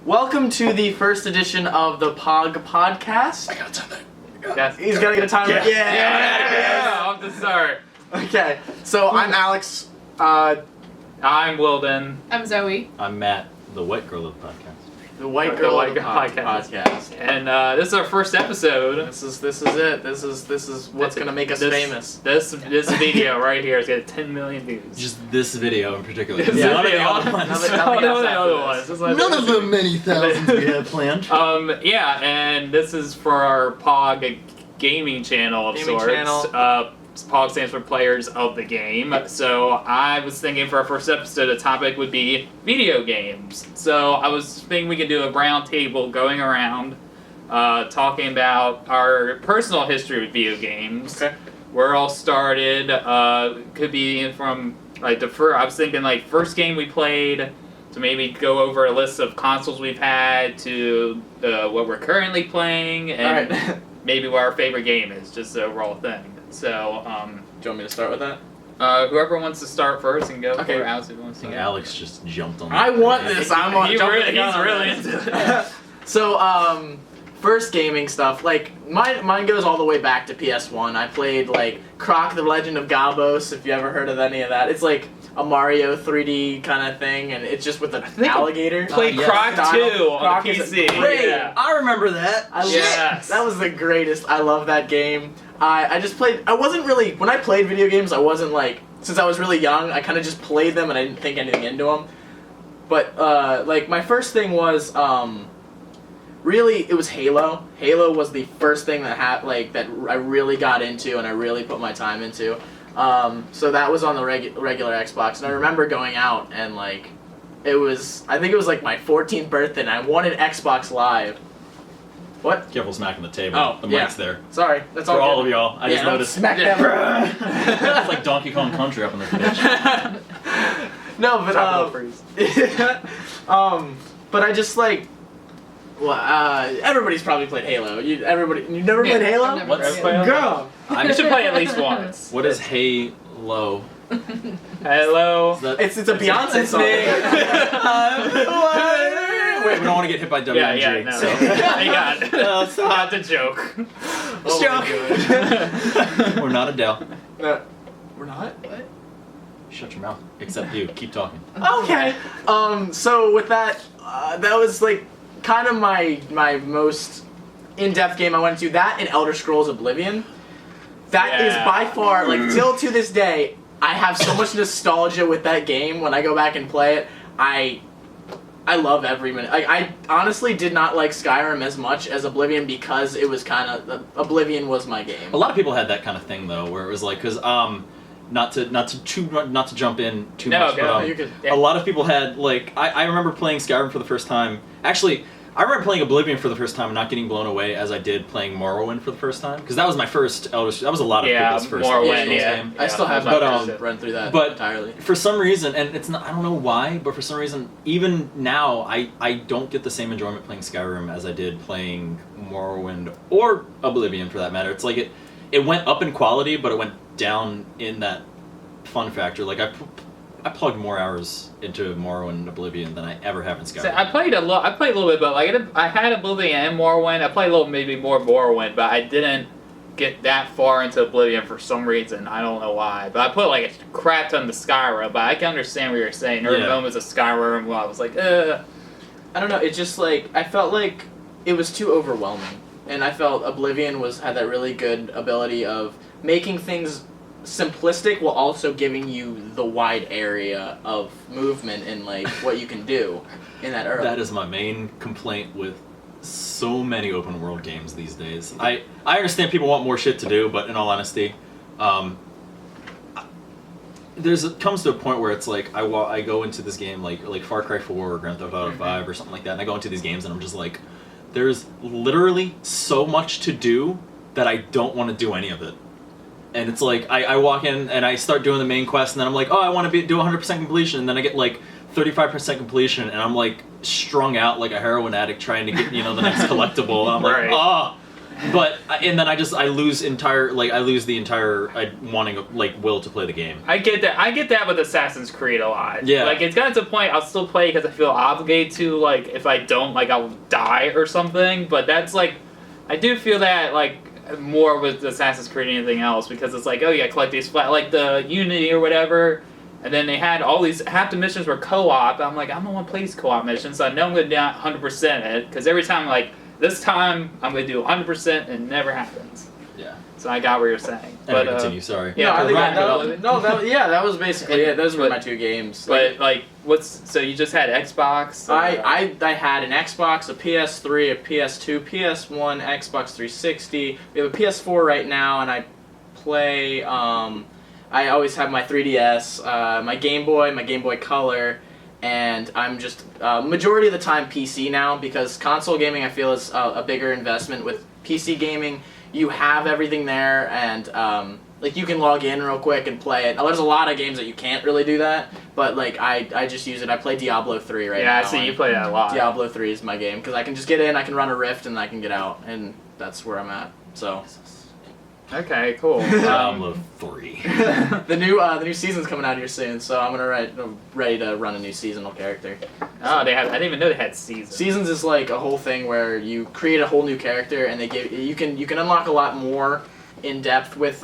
Welcome to the first edition of the POG Podcast. I got a time. He's got to get a timer. Yeah. Off the start. Okay, so I'm Alex. I'm Wilden. I'm Zoe. I'm Matt, the white girl of the podcast. The White Girl White of the Girl Podcast. And this is our first episode. This is it. This is what's gonna make us famous. This video right here is getting 10 million views. Just this video in particular. This None of video. the other ones. Nothing None else of the after other this. ones. It's like- None of the many thousands we had planned. Yeah, and this is for our POG gaming channel of Gaming sorts. channel. POG stands for Players of the Game. So I was thinking for our first episode, the topic would be video games. So I was thinking we could do a round table going around, talking about our personal history with video games. Okay. Where it all started. Could be from like the first. I was thinking like first game we played. To maybe go over a list of consoles we've had to what we're currently playing and Alright. maybe what our favorite game is, just the overall thing. So, Do you want me to start with that? whoever wants to start first and go Okay. for Alex if he wants to go. Alex just jumped on I want this. I'm on. He's jumping the gun on really this. into it. So, first gaming stuff, like, mine goes all the way back to PS1. I played, like, Croc the Legend of Gabos, if you ever heard of any of that. It's like a Mario 3D kind of thing, and it's just with an think I alligator. Played yes. Croc 2 on Croc the is PC. great. Yeah. I remember that. Yes. That was the greatest. I love that game. I just played, I wasn't really, when I played video games, I wasn't like, since I was really young, I kind of just played them and I didn't think anything into them. But, like, my first thing was, really, it was Halo. Halo was the first thing that that I really got into and I really put my time into. So that was on the regular Xbox, and I remember going out and, like, I think it was like my 14th birthday, and I won an Xbox Live. What? Careful smacking the table. Oh, the yeah. mic's there. Sorry, that's all For all good. of y'all. I just don't noticed. Smack that. It's like Donkey Kong Country up in this bitch. No, but but I just like, well, everybody's probably played Halo. You've never played Halo? I've never What's- played it. Girl. You should play at least once. What is Halo? Hello. Is that- It's a Beyonce song. Wait, we don't want to get hit by WMG. Yeah, no. so- Hey, God. Not the joke. Oh my We're not Adele. God. We're not? What? Shut your mouth. Except you. Keep talking. Okay. So with that, that was like kind of my most in-depth game I went into. That and Elder Scrolls Oblivion. That is Yeah. by far, like, till to this day, I have so much nostalgia with that game. When I go back and play it, I love every minute. I honestly did not like Skyrim as much as Oblivion because it was kind of Oblivion was my game. A lot of people had that kind of thing though, where it was like, because not to jump in too No, much, go. but You could- Yeah. a lot of people had like I remember playing Skyrim for the first time. Actually, I remember playing Oblivion for the first time and not getting blown away as I did playing Morrowind for the first time, because that was my first Elder. That was a lot of Yeah, people's first Morrowind, Elder Scrolls yeah. game. I still have But, my run through that but- entirely. For some reason, and it's not, I don't know why, but for some reason, even now, I don't get the same enjoyment playing Skyrim as I did playing Morrowind or Oblivion for that matter. It's like it went up in quality, but it went down in that fun factor. Like I plugged more hours into Morrowind and Oblivion than I ever have in Skyrim. So I played a little bit, but like I had Oblivion and Morrowind. I played a little, maybe more Morrowind, but I didn't get that far into Oblivion for some reason. I don't know why. But I put like a crap ton to Skyrim. But I can understand what you're saying. There were Yeah. moments of Skyrim where I was like, ugh. I don't know. It just like I felt like it was too overwhelming, and I felt Oblivion had that really good ability of making things simplistic while also giving you the wide area of movement and like what you can do in that era. That is my main complaint with so many open world games these days. I understand people want more shit to do, but in all honesty, it comes to a point where it's like I go into this game like Far Cry 4 or Grand Theft Auto 5 or something like that, and I go into these games and I'm just like, there's literally so much to do that I don't want to do any of it. And it's like, I walk in and I start doing the main quest, and then I'm like, oh, I want to do 100% completion, and then I get like 35% completion, and I'm like strung out like a heroin addict trying to get, the next collectible, and I'm like, Right. oh, But and then I lose the entire wanting will to play the game. I get that with Assassin's Creed a lot. Yeah. Like it's gotten to a point I'll still play because I feel obligated to. Like if I don't, like I'll die or something. But that's like, I do feel that like more with Assassin's Creed than anything else because it's like, oh yeah, collect these like the Unity or whatever. And then they had all these, half the missions were co-op. I'm like, I don't want to play these co-op missions, so I know I'm going to not 100% it, because every time, like, this time, I'm going to do 100% and it never happens. Yeah. So I got what you're saying. But continue, sorry. Yeah, I think Right. that was basically it. Those were my two games. But, like, so you just had Xbox? I had an Xbox, a PS3, a PS2, PS1, Xbox 360. We have a PS4 right now, and I play, I always have my 3DS, my Game Boy Color, and I'm just majority of the time PC now because console gaming I feel is a bigger investment. With PC gaming, you have everything there, and like you can log in real quick and play it. There's a lot of games that you can't really do that, but like I just use it. I play Diablo 3 right now. Yeah, I see you play that a lot. Diablo 3 is my game because I can just get in, I can run a rift, and I can get out, and that's where I'm at. So. Okay, cool. Diablo 3. The new season's coming out here soon, so I'm ready to run a new seasonal character. Oh, they have. I didn't even know they had seasons. Seasons is like a whole thing where you create a whole new character, and you can unlock a lot more in depth with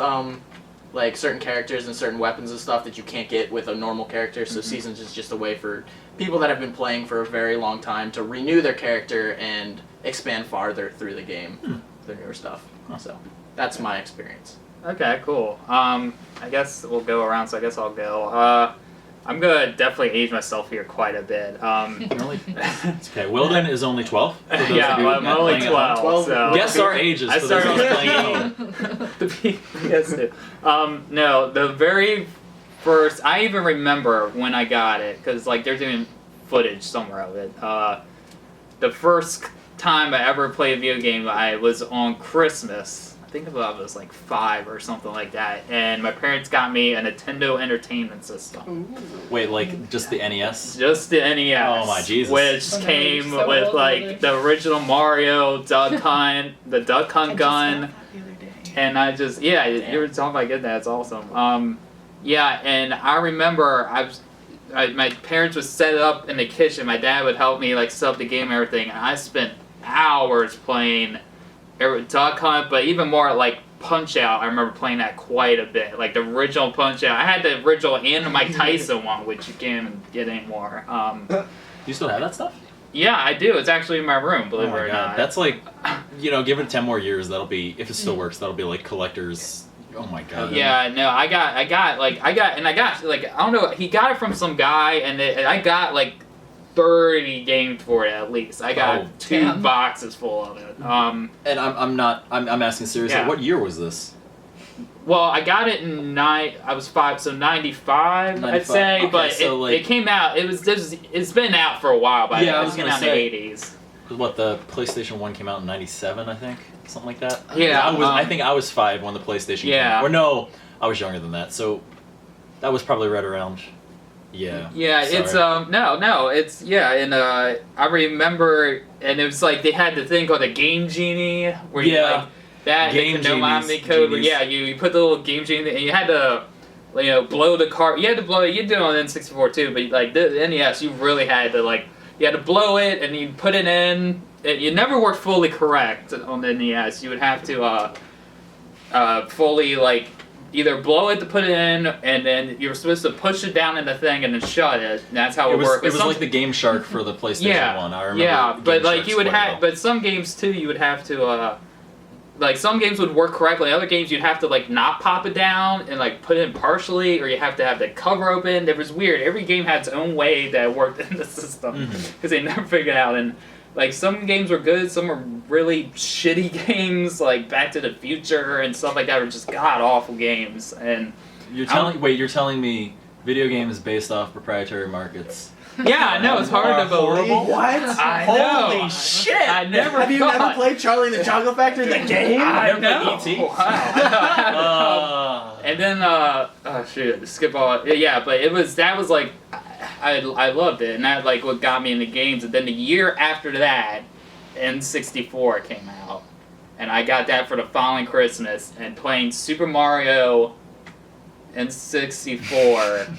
like certain characters and certain weapons and stuff that you can't get with a normal character. So Seasons is just a way for people that have been playing for a very long time to renew their character and expand farther through the game, their newer stuff. So. That's my experience. Okay, cool. I guess we'll go around, so I guess I'll go. I'm gonna definitely age myself here quite a bit. It's okay. Wilden is only 12. Yeah, I'm only 12. So. Guess our ages. I for those started playing at home. Yes. No, the very first. I even remember when I got it because like they're doing footage somewhere of it. The first time I ever played a video game, I was on Christmas. I think I was like 5 or something like that, and my parents got me a Nintendo Entertainment System. Wait, like just the NES? Just the NES. Oh my Jesus! Which came with like the original Mario, Duck Hunt, the Duck Hunt gun, and I just you were talking about getting that. It's awesome. Yeah, and I remember my parents would set it up in the kitchen. My dad would help me like set up the game and everything, and I spent hours playing Duck Hunt, but even more like Punch-Out. I remember playing that quite a bit, like the original Punch-Out. I had the original and the Mike Tyson one, which you can't get anymore. Do you still have that stuff? Yeah, I do. It's actually in my room, believe it or not. That's like, give it 10 more years. That'll be, if it still works, that'll be like collector's. Oh my god. Yeah, no, I got like I don't know. He got it from some guy, and I got like 30 games for it at least. I got 2 boxes full of it. And I'm asking seriously. Yeah. What year was this? Well, I got it in I was 5, so 95, I'd say. Okay, but so it came out. It's been out for a while, but I it was came gonna out say, in the 80s. What, the PlayStation 1 came out in 97, I think, something like that. Yeah, I think I was 5 when the PlayStation came out. Or no, I was younger than that. So that was probably right around. Yeah. Yeah, sorry. it's no, it's and I remember, and it was like they had the thing called the Game Genie where you like that Game Konami code. Where, you put the little Game Genie and you had to blow the card. You had to blow it. You did it on N64 too, but like the NES, you really had to you had to blow it and you put it in. You never worked fully correct on the NES. You would have to fully either blow it to put it in, and then you were supposed to push it down in the thing and then shut it. And that's how it worked. It was like the Game Shark for the PlayStation 1. I remember. Yeah, but you would have, but some games too, you would have to, some games would work correctly. Other games you'd have to not pop it down and put it in partially, or you have to have the cover open. It was weird. Every game had its own way that it worked in the system because they never figured it out. And some games were good, some were really shitty games, like Back to the Future and stuff like that, were just god awful games. And you're telling me video games based off proprietary markets? Yeah, I know, it's hard to believe. What? I know. Holy shit! I never Have you ever played Charlie and the Chocolate Factory, the game? I never know. played E.T. Wow. And then, skip all. Yeah, but that was I loved it, and that what got me into games. And then the year after that, N64 came out, and I got that for the following Christmas. And playing Super Mario N64,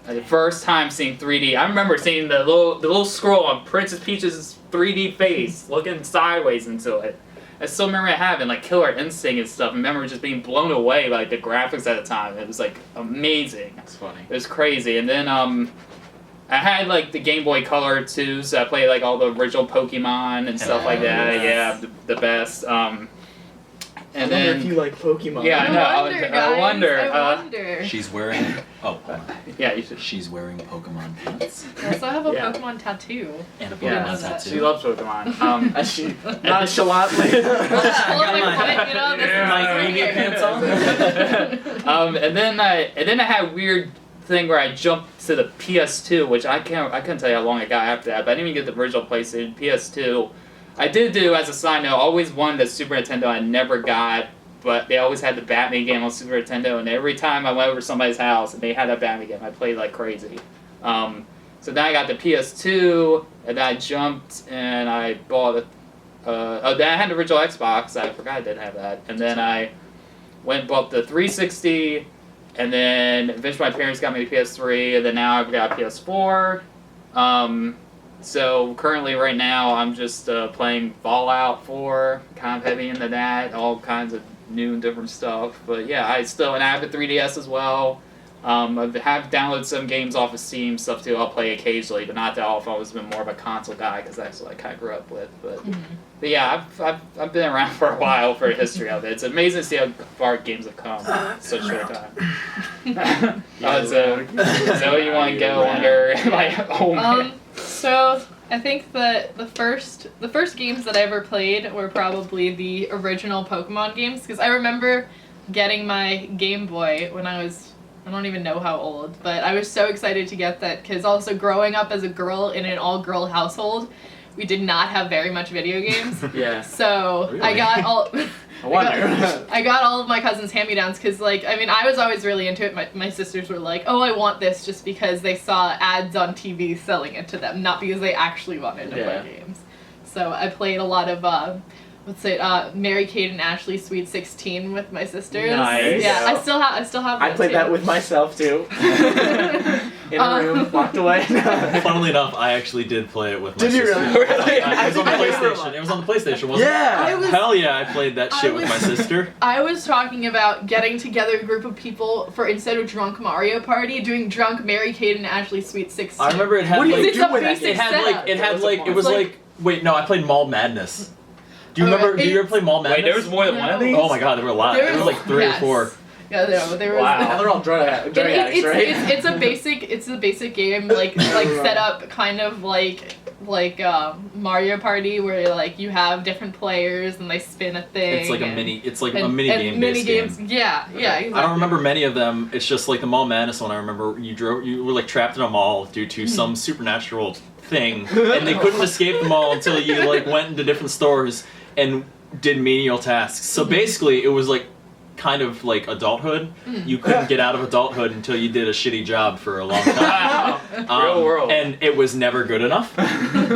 the first time seeing 3D. I remember seeing the little scroll on Princess Peach's 3D face, looking sideways into it. I still remember having like Killer Instinct and stuff. I remember just being blown away by like, the graphics at the time. It was like amazing. That's funny. It was crazy. And then I had like the Game Boy Color too, so I played like all the original Pokemon and stuff like that. Yes. Yeah, the best. And I wonder then if you like Pokemon. Yeah, I know. I wonder. I wonder. She's wearing. Oh, yeah, you should. she's wearing Pokemon pants I also have a Yeah. Pokemon tattoo. and a Yeah, Pokemon that's- she tattoo. loves Pokemon. As she nonchalantly. Pull up my foot, you know, this Yeah. is My right media here. pants on. And then I had a weird thing where I jumped to the PS2, which I couldn't tell you how long I got after that, but I didn't even get the original PlayStation. PS2. I did do, as a side note, always wanted the Super Nintendo. I never got, but they always had the Batman game on Super Nintendo, and every time I went over to somebody's house and they had that Batman game, I played like crazy. So then I got the PS2, and then I jumped and I bought then I had the original Xbox. I forgot I didn't have that. And then I went and bought the 360, and then eventually my parents got me the PS3, and then now I've got PS4. So currently right now I'm just playing Fallout 4, kind of heavy into that, all kinds of new and different stuff. But yeah, I have the 3DS as well. I have downloaded some games off of Steam, stuff too. I'll play occasionally, but not that often. I've always been more of a console guy because that's what I kind of grew up with. But yeah, I've been around for a while for the history of it. It's amazing to see how far games have come in such a short time. So you want to go under my own? So I think that the first games that I ever played were probably the original Pokemon games, because I remember getting my Game Boy when I don't even know how old, but I was so excited to get that, because also growing up as a girl in an all-girl household, we did not have very much video games. Yeah. So Really? I got all I wonder. I got all of my cousins' hand-me-downs because, like, I mean, I was always really into it. My sisters were like, oh, I want this just because they saw ads on TV selling it to them, not because they actually wanted to Yeah. play games. So I played a lot of, Mary-Kate and Ashley Sweet 16 with my sisters. Nice. Yeah, I still have I that played too. that with myself too. In a room, locked away. Funnily enough, I actually did play it with my Did you sister. really? Really? It was on the I think I PlayStation. It was on the PlayStation, wasn't Yeah. I was- Hell yeah, I played that I shit with my was- sister. I was talking about getting together a group of people for, instead of Drunk Mario Party, doing Drunk Mary-Kate and Ashley Sweet 16. I remember it had What do you like It's do a with that? basic it had setup. like it was Like- like wait, no, I played Mall Madness. Do you remember? Do you ever play Mall Madness? Wait, there was more than one of these? Oh my god, there were a lot. There was like 3 yes. or 4. Yeah, there was. Wow. Now they're all drug addicts, right? It's a basic game like set up kind of like Mario Party where like you have different players and they spin a thing. It's like a and- mini. It's like and, a mini and game. mini based games. game. Yeah, yeah. Exactly. I don't remember many of them. It's just like the Mall Madness one. I remember you were like trapped in a mall due to some supernatural thing, and they couldn't escape the mall until you like went into different stores and did menial tasks. So basically, it was like kind of like adulthood. You couldn't get out of adulthood until you did a shitty job for a long time. Wow. Real world. And it was never good enough.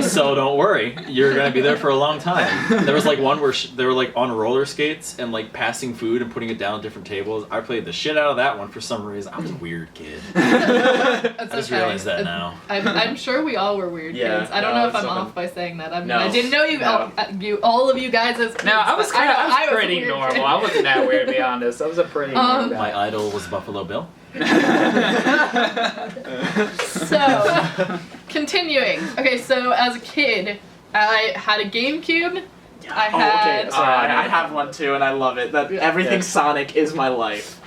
So don't worry, you're gonna be there for a long time. There was like one where they were like on roller skates and like passing food and putting it down at different tables. I played the shit out of that one for some reason. I was a weird kid. That's I just okay. realized that now. I'm sure we all were weird Yeah, kids. I don't no, know if it's I'm something- off by saying that. No. I didn't know you, No. all of you guys as kids. No, I was but know I was a pretty weird normal. kid. I wasn't that weird, to be honest. I was a pretty normal My guy. idol was Buffalo Bill. So, continuing. Okay, so as a kid, I had a GameCube. I had. Okay, sorry, I have one too, and I love it. That Yeah. everything Yeah. Sonic is my life.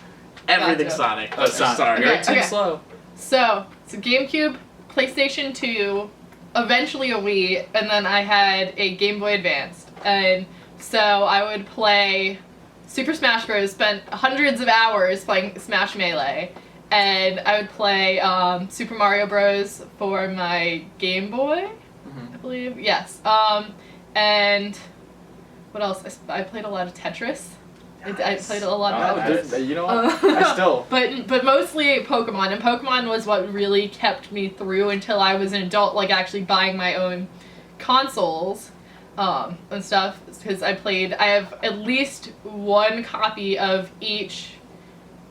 Everything Gotcha. Sonic. Oh, sorry. Sorry. You're Okay, too okay. slow. So GameCube, PlayStation 2, eventually a Wii, and then I had a Game Boy Advance. And so I would play Super Smash Bros. Spent hundreds of hours playing Smash Melee. And I would play Super Mario Bros. For my Game Boy, I believe. Yes. And what else? I played a lot of Tetris. I played a lot of Tetris. You know what? I still. But mostly Pokemon, and Pokemon was what really kept me through until I was an adult, like actually buying my own consoles. and stuff, because I have at least one copy of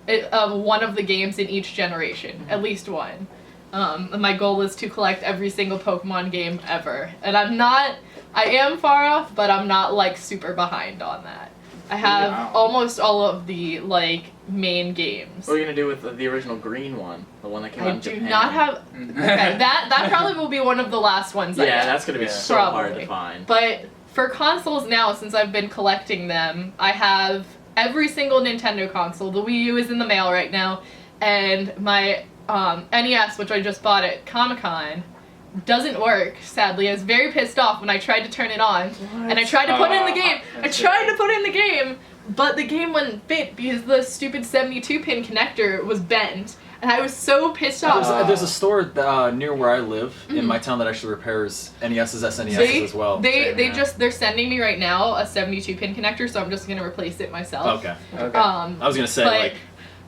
one of the games in each generation, at least one. And my goal is to collect every single Pokemon game ever. And I am far off, but I'm not like super behind on that. I have almost all of the like main games. What are you gonna do with the original green one, the one that came out I in do Japan? not have. Okay, that probably will be one of the last ones. I Yeah, get. that's gonna be so hard to find. But for consoles now, since I've been collecting them, I have every single Nintendo console. The Wii U is in the mail right now, and my NES, which I just bought at Comic-Con, doesn't work, sadly. I was very pissed off when I tried to turn it on, and I tried to put it in the game. But the game wouldn't fit because the stupid 72-pin connector was bent, and I was so pissed off. There's a store near where I live in my town that actually repairs NESs, SNESs as well. They're sending me right now a 72-pin connector, so I'm just gonna replace it myself. Okay. Okay. I was gonna say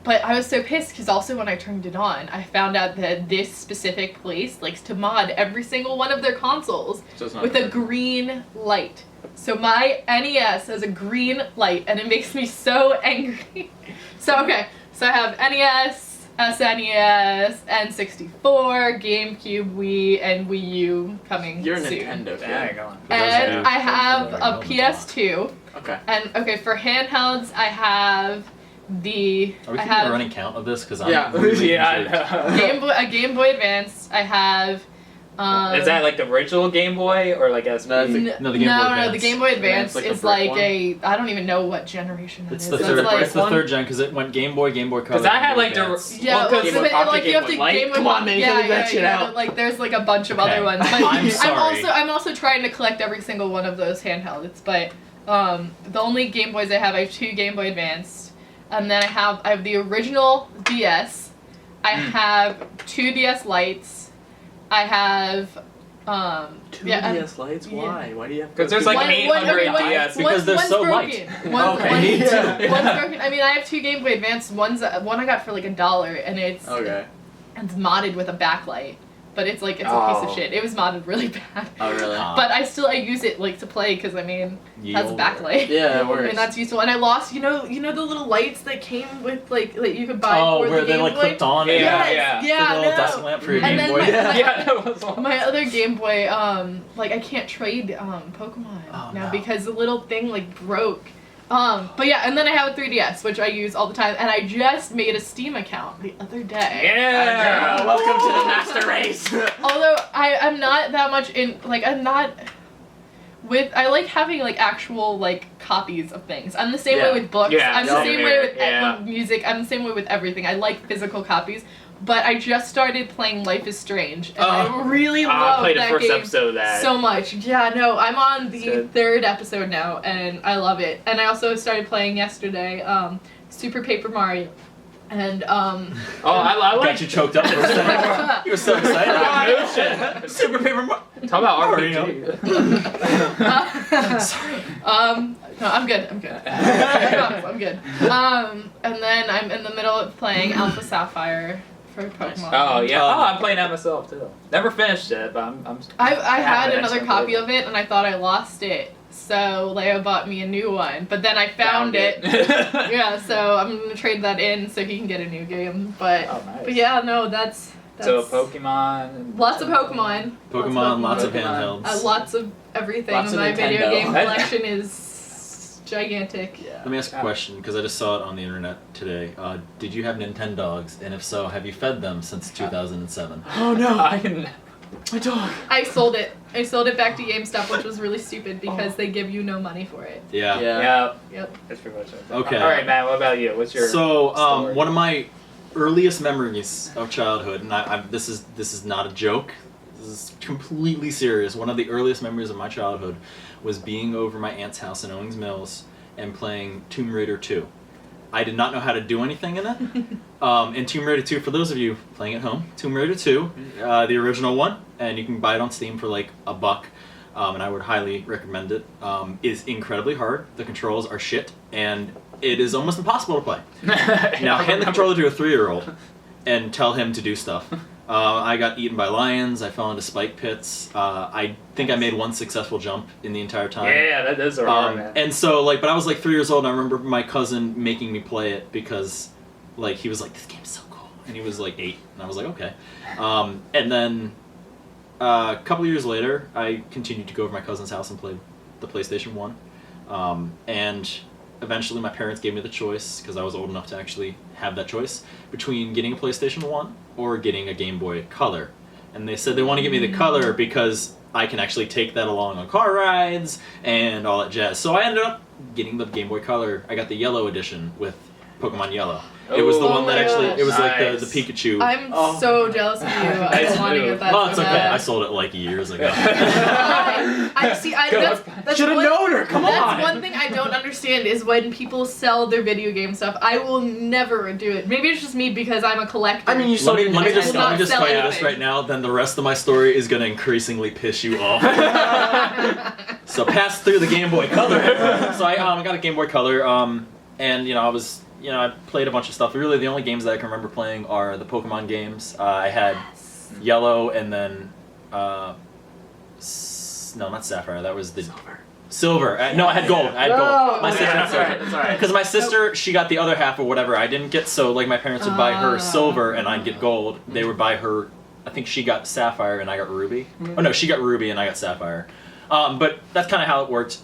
But I was so pissed because also when I turned it on, I found out that this specific place likes to mod every single one of their consoles with a green light. So my NES has a green light, and it makes me so angry. So I have NES, SNES, N64, GameCube, Wii, and Wii U coming You're a soon. Nintendo Yeah, fan. go on. And I have a PS2. Okay. And for handhelds, I have Are we keeping a running count of this? Because I'm really intrigued. a Game Boy Advance. I have. Is that like the original Game Boy or like SP? No, the Game Boy Advance. The Game Boy Advance Like the is brick like one? I don't even know what generation that It's is. the That's third. like, It's the third gen because it went Game Boy Color. Because I had like Advance. the yeah, well, well, 'cause- Game Boy Pocket, like you have to Game Boy Light? Game Boy. Come on, man, you yeah, can leave that shit out. Like there's like a bunch of Okay. other ones. But I'm sorry. I'm also trying to collect every single one of those handhelds. But the only Game Boys I have 2 Game Boy Advance, and then I have the original DS. I have 2 DS Lites. I have. Two DS lights? Why? Why do you have? 'Cause there's like 800 DS. Because they're one's so broken. light. One's Okay. broken. I mean, I have 2 Game Boy Advance. One I got for like $1, and it's modded with a backlight. But it's a piece of shit. It was modded really bad. Oh really? But I use it like to play because it has a backlight. Yeah, it works. And that's useful. And I lost, you know the little lights that came with like you could buy for where the they Game like Boy? clipped on. Yeah. The little no. desk lamp for your And Game then Boy. Yeah, that was one. My other Game Boy, I can't trade Pokemon now because the little thing like broke. But yeah, and then I have a 3DS, which I use all the time, and I just made a Steam account the other day. Yeah. Welcome to the master race. Although I'm not that much in I like having like actual like copies of things. I'm the same way with books. Yeah, I'm the same same way with here, music. I'm the same way with everything. I like physical copies. But I just started playing Life is Strange, and I really I love played that the first game episode of that. so much. Yeah, no, I'm on the Good. 3rd episode now, and I love it. And I also started playing yesterday, Super Paper Mario, and I like Got you choked up for a second. You were so excited. Super Paper Mario. Talk about RPG. No, I'm good. I promise, I'm good. And then I'm in the middle of playing Alpha Sapphire for Pokemon. Oh yeah. I'm playing that myself too. Never finished it, but I'm I had an another extra copy play. of it, and I thought I lost it. So Leo bought me a new one, but then I found it. Yeah, so I'm gonna trade that in so he can get a new game. But Oh, nice. but yeah, no, that's So Pokemon. lots of Pokemon. Lots of Pokemon. handhelds. Lots of everything. Lots of My video Nintendo. game collection is gigantic. Let me ask a question because I just saw it on the internet today. Did you have Nintendogs, and if so, have you fed them since 2007? Oh no! I My dog. I sold it. I sold it back to GameStop, which was really stupid because they give you no money for it. Yeah. Yeah. Yep. That's pretty much it. Okay. All right, Matt. What about you? What's your So, story? one of my earliest memories of childhood, and this is not a joke. This is completely serious. One of the earliest memories of my childhood was being over my aunt's house in Owings Mills and playing Tomb Raider 2. I did not know how to do anything in it. In Tomb Raider 2, for those of you playing at home, Tomb Raider 2, the original one, and you can buy it on Steam for like $1, and I would highly recommend it, is incredibly hard. The controls are shit, and it is almost impossible to play. Now, hand the controller to a 3-year-old and tell him to do stuff. I got eaten by lions. I fell into spike pits. I think I made one successful jump in the entire time. Yeah, those are hard, man. And so, like, but I was like 3 years old, and I remember my cousin making me play it because, like, he was like, "This game's so cool," and he was like 8, and I was like, "Okay." And then a couple of years later, I continued to go over to my cousin's house and play the PlayStation 1, and eventually my parents gave me the choice, because I was old enough to actually have that choice, between getting a PlayStation 1 or getting a Game Boy Color. And they said they want to give me the Color because I can actually take that along on car rides and all that jazz. So I ended up getting the Game Boy Color. I got the yellow edition with Pokemon Yellow. It was the one that actually, it was like the Pikachu. I'm so jealous of you. I want to get that. Oh, it's so okay. bad. I sold it like years ago. I see. That's Should have known her. Come on. That's one thing I don't understand is when people sell their video game stuff. I will never do it. Maybe it's just me because I'm a collector. I mean, you Let me just not tell sell you this anything. right now. Then the rest of my story is gonna increasingly piss you off. So pass through the Game Boy Color. So I got a Game Boy Color. And I played a bunch of stuff. Really, the only games that I can remember playing are the Pokemon games. I had Yellow, and then no, not Sapphire. That was the Silver. No, I had Gold. My sister. That's alright. That's alright. Because my sister, she got the other half or whatever. I didn't get, so like my parents would buy her Silver and I'd get Gold. They would buy her, I think she got Sapphire and I got Ruby. Oh no, she got Ruby and I got Sapphire. But that's kind of how it worked.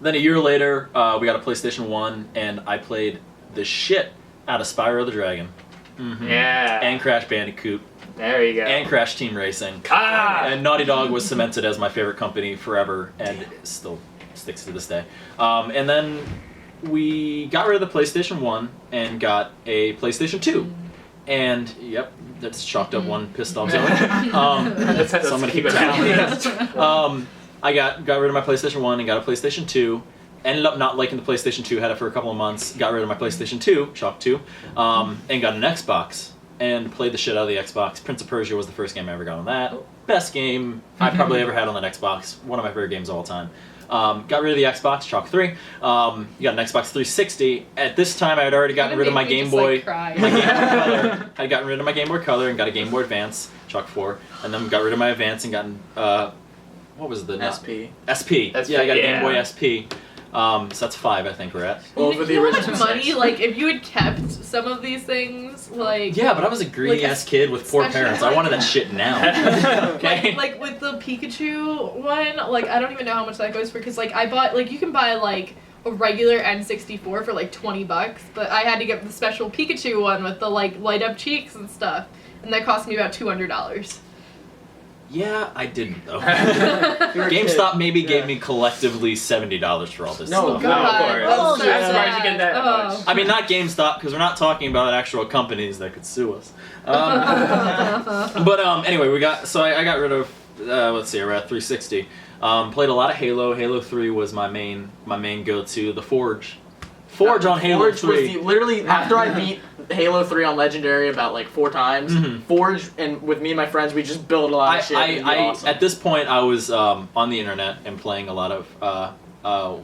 Then a year later, we got a PlayStation 1 and I played the shit out of Spyro the Dragon. Yeah. And Crash Bandicoot. There you go. And Crash Team Racing. And Naughty Dog was cemented as my favorite company forever, and it still sticks to this day. And then we got rid of the PlayStation 1 and got a PlayStation 2. And, yep, that's chalked up one pissed off zone. So I'm going to keep it down. I got rid of my PlayStation 1 and got a PlayStation 2. Ended up not liking the PlayStation 2, had it for a couple of months, got rid of my PlayStation 2, chalk 2, and got an Xbox. And played the shit out of the Xbox. Prince of Persia was the first game I ever got on that. Best game I probably ever had on an Xbox. One of my favorite games of all time. Got rid of the Xbox, chalk 3. Got an Xbox 360. At this time, I had already gotten rid of my Game Boy. My Game Boy Color. I'd gotten rid of my Game Boy Color and got a Game Boy Advance, chalk 4. And then got rid of my Advance and gotten, what was the... SP. SP. Yeah, I got a Game Boy SP. So that's 5, I think we're at. Over the you know how original much money, 6. like, if you had kept some of these things, like... Yeah, but I was a greedy ass kid with poor especially parents. I wanted that shit now. Okay? Like with the Pikachu one, like, I don't even know how much that goes for, because, like, I bought, like, you can buy, like, a regular N64 for, like, $20, but I had to get the special Pikachu one with the, like, light-up cheeks and stuff, and that cost me about $200. Yeah, I didn't though. You're a GameStop kid. maybe gave me collectively $70 for all this No, stuff. No, of course. Oh, I'm that's surprised you bad. get that Oh. much. I mean, not GameStop, because we're not talking about actual companies that could sue us. But anyway, I got rid of, let's see, we're at 360. Played a lot of Halo. Halo 3 was my main go-to. The Forge on Halo Forge 3. was literally after I beat Halo 3 on Legendary about like 4 times. Forge, and with me and my friends, we just built a lot of shit. It was awesome. At this point, I was on the internet and playing a lot of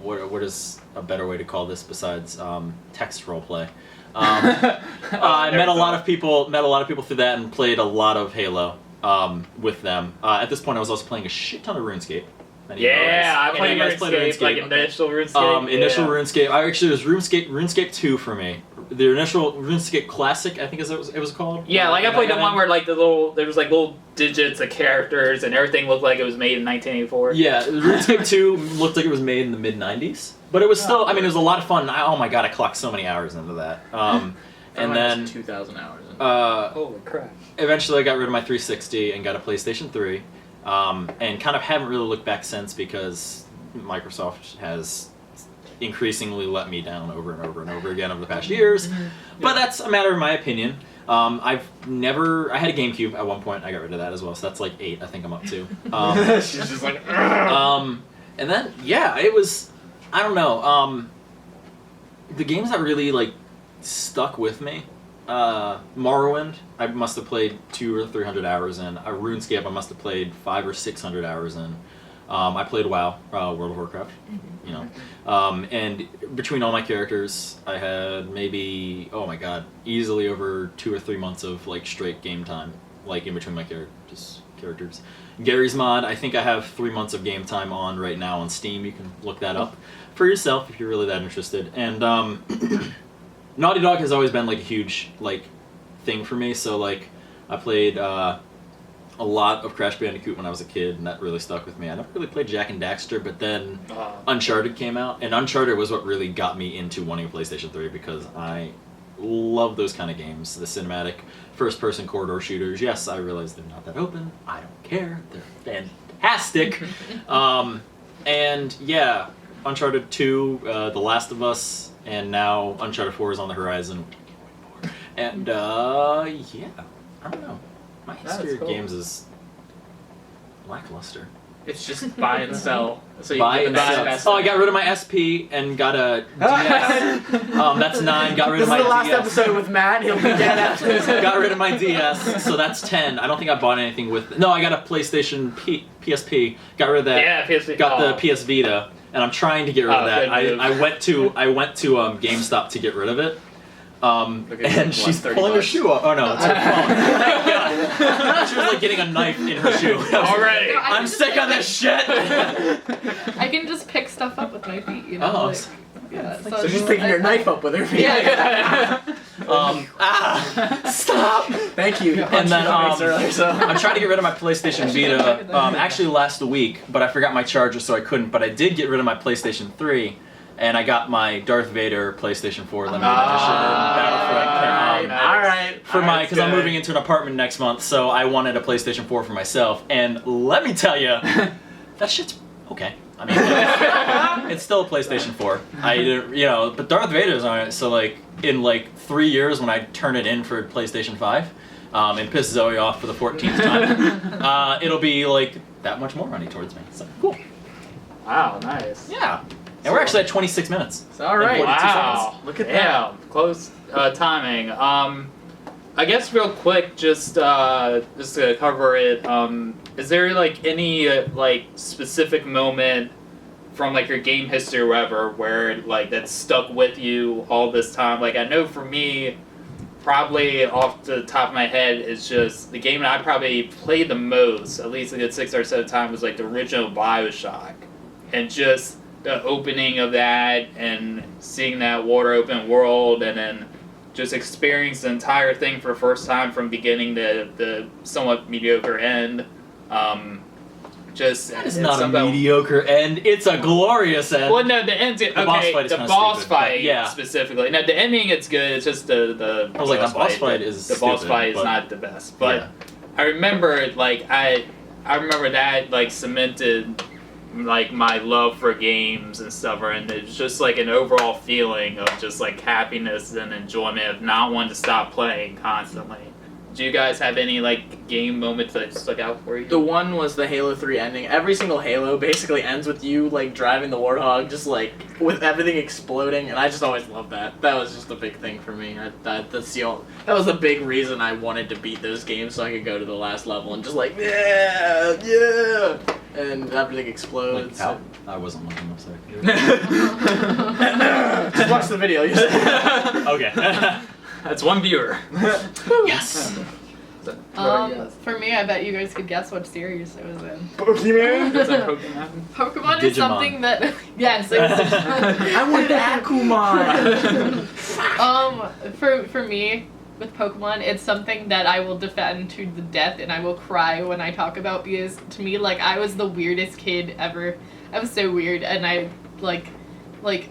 what is a better way to call this besides text roleplay. I met a lot of people through that and played a lot of Halo with them. At this point, I was also playing a shit ton of RuneScape. Yeah, I played you guys played RuneScape, like initial RuneScape. Initial RuneScape. It was RuneScape 2 for me. The initial RuneScape Classic, I think it was called. Yeah, like I played the one where like there was like little digits of characters and everything looked like it was made in 1984. Yeah, RuneScape 2 looked like it was made in the mid-90s. But it was still, I mean, it was a lot of fun. Oh my god, I clocked so many hours into that. And then 2,000 hours. Holy crap. Eventually I got rid of my 360 and got a PlayStation 3. And kind of haven't really looked back since because Microsoft has increasingly let me down over and over and over again over the past years. But that's a matter of my opinion. I had a GameCube at one point. I got rid of that as well. So that's like 8 I think I'm up to. She's just like, and then, yeah, it was, I don't know, the games that really like stuck with me, Morrowind, I must have played 200 or 300 hours in. RuneScape, I must have played 500 or 600 hours in. I played WoW, World of Warcraft, you know. And between all my characters, I had maybe, oh my god, easily over 2 or 3 months of like straight game time, like in between my characters. Gary's mod, I think I have 3 months of game time on right now on Steam. You can look that up for yourself if you're really that interested. And Naughty Dog has always been like a huge like thing for me. So like I played a lot of Crash Bandicoot when I was a kid, and that really stuck with me. I never really played Jak and Daxter, but then Uncharted came out, and Uncharted was what really got me into wanting a PlayStation 3 because I love those kind of games. The cinematic first-person corridor shooters. Yes, I realize they're not that open. I don't care. They're fantastic. And yeah, Uncharted 2, The Last of Us, and now Uncharted 4 is on the horizon. And yeah, I don't know. My history of games is lackluster. It's just buy and sell. So you Buy can and buy sell. and Oh, I got rid of my SP and got a DS. That's 9. Got rid This of my is the last DS. episode with Matt. He'll be dead after this. Got rid of my DS, so that's 10. I don't think I bought anything with. No, I got a PlayStation PSP. Got rid of that. Yeah, PSP. Got the PS Vita, and I'm trying to get rid of that. good move. I went to GameStop to get rid of it. Okay, And what, she's 30 pulling her bucks? shoe off. Oh no, it's her phone. Thank God. She was like getting a knife in her shoe. Already. No, I I'm can just sick pick of this shit. I can just pick stuff up with my feet, you know. Oh, like, so- yeah. So she's picking your knife up with her feet. Yeah. Stop. Thank you. And then earlier, so. I'm trying to get rid of my PlayStation Vita. Actually, last week, but I forgot my charger, so I couldn't. But I did get rid of my PlayStation 3, and I got my Darth Vader PlayStation 4 limited edition Battlefront. Alright. For my, because I'm moving into an apartment next month, so I wanted a PlayStation 4 for myself. And let me tell you, that shit's okay. I mean, it's still a PlayStation 4. I didn't, you know, but Darth Vader's on it, so like in like 3 years when I turn it in for PlayStation 5, and piss Zoe off for the 14th time, it'll be like that much more money towards me. So cool. Wow, nice. Yeah. And we're actually at 26 minutes. It's alright. And 42 Wow. seconds. Look at Damn, close timing. I guess real quick, just to cover it, is there like any like specific moment from like your game history or whatever where like that stuck with you all this time? Like I know for me, probably off the top of my head is just the game that I probably played the most, at least a good 6 or 7 times, was like the original BioShock, and just the opening of that and seeing that water open world and then just experience the entire thing for the first time from beginning to the somewhat mediocre end. Just That is it's not a something- mediocre end. It's a glorious end. Well, no, the end. Okay, boss fight is the kinda boss stupid, but fight yeah. specifically. No, the ending it's good. It's just the I was like, the boss fight is the boss stupid, fight is but- not the best. But Yeah. I remember like I remember that like cemented like my love for games and stuff, and it's just like an overall feeling of just like happiness and enjoyment of not wanting to stop playing constantly. Do you guys have any like game moments that stuck out for you? The one was the Halo 3 ending. Every single Halo basically ends with you like driving the Warthog, just like with everything exploding, and I just always loved that. That was just a big thing for me. That was the big reason I wanted to beat those games so I could go to the last level and just like yeah, and everything Like, explodes. how? I wasn't looking, I'm sorry. Just watch the video. You said. Okay. That's one viewer. Yes. For me, I bet you guys could guess what series it was in. Pokemon. Is that Pokemon? Pokemon is Digimon. something that yes, it was Digimon. I wanted Akumon. For me, with Pokemon, it's something that I will defend to the death, and I will cry when I talk about, because to me, like, I was the weirdest kid ever. I was so weird, and I like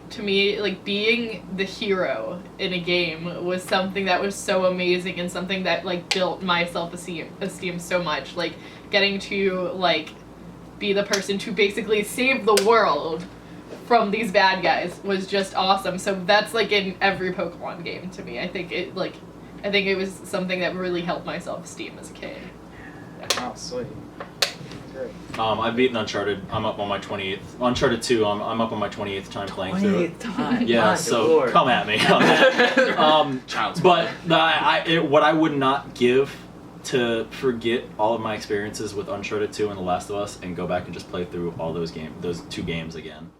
to me, like, being the hero in a game was something that was so amazing and something that like built my self-esteem so much. Like, getting to like be the person to basically save the world from these bad guys was just awesome. So that's like in every Pokemon game to me. I think it was something that really helped my self-esteem as a kid. Oh, sweet. Great. I've beaten Uncharted. I'm up on my 28th. Uncharted 2, I'm up on my 28th time playing through it. time. Yeah, My so Lord. come at me on that. Child's But what I would not give to forget all of my experiences with Uncharted 2 and The Last of Us and go back and just play through all those 2 games again.